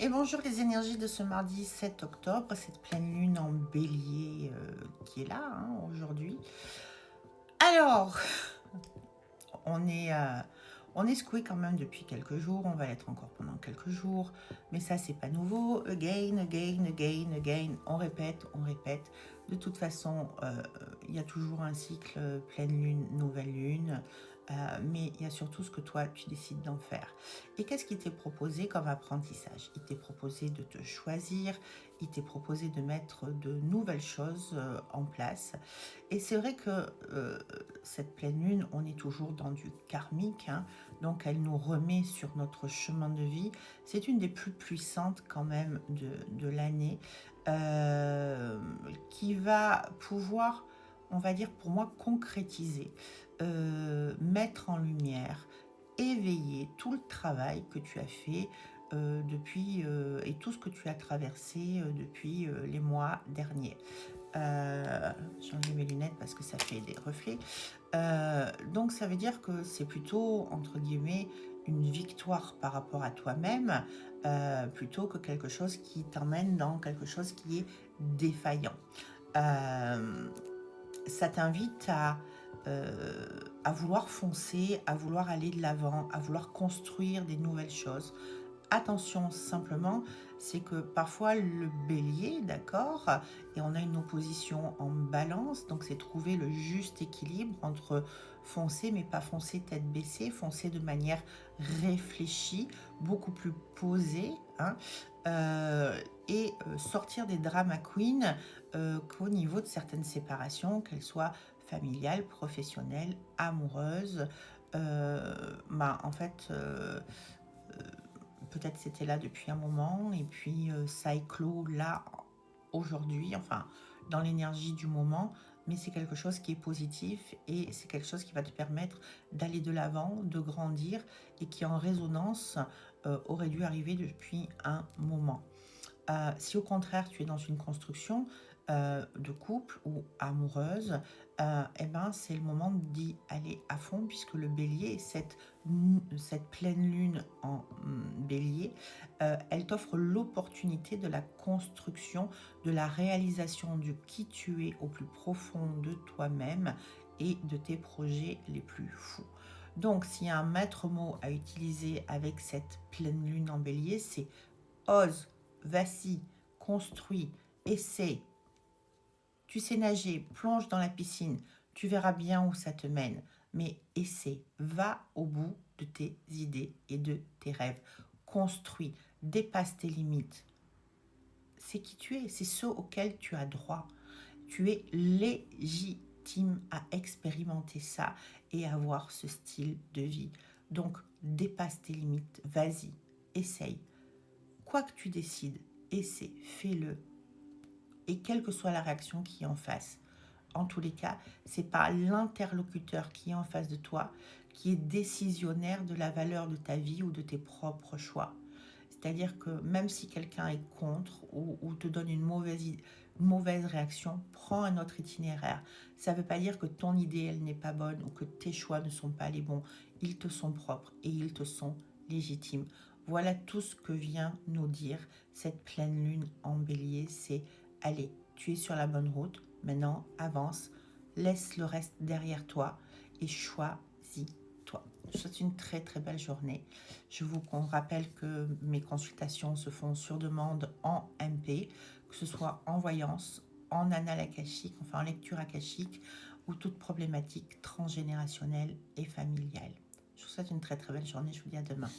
Et bonjour les énergies de ce mardi 7 octobre, cette pleine lune en bélier qui est là aujourd'hui. Alors, on est, euh, on est secoué quand même depuis quelques jours, on va l'être encore pendant quelques jours, mais ça c'est pas nouveau. Again, again, again, again, on répète, on répète. De toute façon, il y a toujours un cycle pleine lune, nouvelle lune. Mais il y a surtout ce que toi tu décides d'en faire. Et qu'est-ce qui t'est proposé comme apprentissage? Il t'est proposé de te choisir, il t'est proposé de mettre de nouvelles choses en place. Et c'est vrai que cette pleine lune, on est toujours dans du karmique, donc elle nous remet sur notre chemin de vie. C'est une des plus puissantes quand même de l'année, qui va pouvoir, on va dire pour moi, concrétiser, mettre en lumière, éveiller tout le travail que tu as fait depuis et tout ce que tu as traversé depuis les mois derniers. J'ai enlevé mes lunettes parce que ça fait des reflets. Donc ça veut dire que c'est plutôt, entre guillemets, une victoire par rapport à toi-même, plutôt que quelque chose qui t'emmène dans quelque chose qui est défaillant. Euh, Ça t'invite à vouloir foncer, à vouloir aller de l'avant, à vouloir construire des nouvelles choses. Attention simplement, c'est que parfois le bélier, d'accord, et on a une opposition en balance, donc c'est trouver le juste équilibre entre foncer mais pas foncer tête baissée, foncer de manière réfléchie, beaucoup plus posée, et sortir des drama queens qu'au niveau de certaines séparations, qu'elles soient familiales, professionnelles, amoureuses. En fait, peut-être c'était là depuis un moment et puis ça éclot là aujourd'hui, enfin dans l'énergie du moment, mais c'est quelque chose qui est positif et c'est quelque chose qui va te permettre d'aller de l'avant, de grandir et qui en résonance aurait dû arriver depuis un moment. Si au contraire tu es dans une construction de couple ou amoureuse, eh ben, c'est le moment d'y aller à fond puisque le bélier, cette pleine lune en bélier, elle t'offre l'opportunité de la construction, de la réalisation de qui tu es au plus profond de toi-même et de tes projets les plus fous. Donc, s'il y a un maître mot à utiliser avec cette pleine lune en bélier, c'est ose, vacille, construis, essaie. Tu sais nager, plonge dans la piscine, tu verras bien où ça te mène. Mais essaie, va au bout de tes idées et de tes rêves. Construis, dépasse tes limites. C'est qui tu es, c'est ce auquel tu as droit. Tu es légitime à expérimenter ça et avoir ce style de vie. Donc, dépasse tes limites, vas-y, essaye. Quoi que tu décides, essaie, fais-le. Et quelle que soit la réaction qui est en face. En tous les cas, c'est pas l'interlocuteur qui est en face de toi qui est décisionnaire de la valeur de ta vie ou de tes propres choix. C'est-à-dire que même si quelqu'un est contre ou te donne une mauvaise réaction, prends un autre itinéraire. Ça ne veut pas dire que ton idée, elle n'est pas bonne ou que tes choix ne sont pas les bons. Ils te sont propres et ils te sont légitimes. Voilà tout ce que vient nous dire cette pleine lune en bélier. C'est, allez, tu es sur la bonne route. Maintenant, avance. Laisse le reste derrière toi et choisis-toi. Je vous souhaite une très très belle journée. Je vous rappelle que mes consultations se font sur demande en MP, que ce soit en voyance, en annale akashique, enfin en lecture akashique, ou toute problématique transgénérationnelle et familiale. Je vous souhaite une très très belle journée. Je vous dis à demain.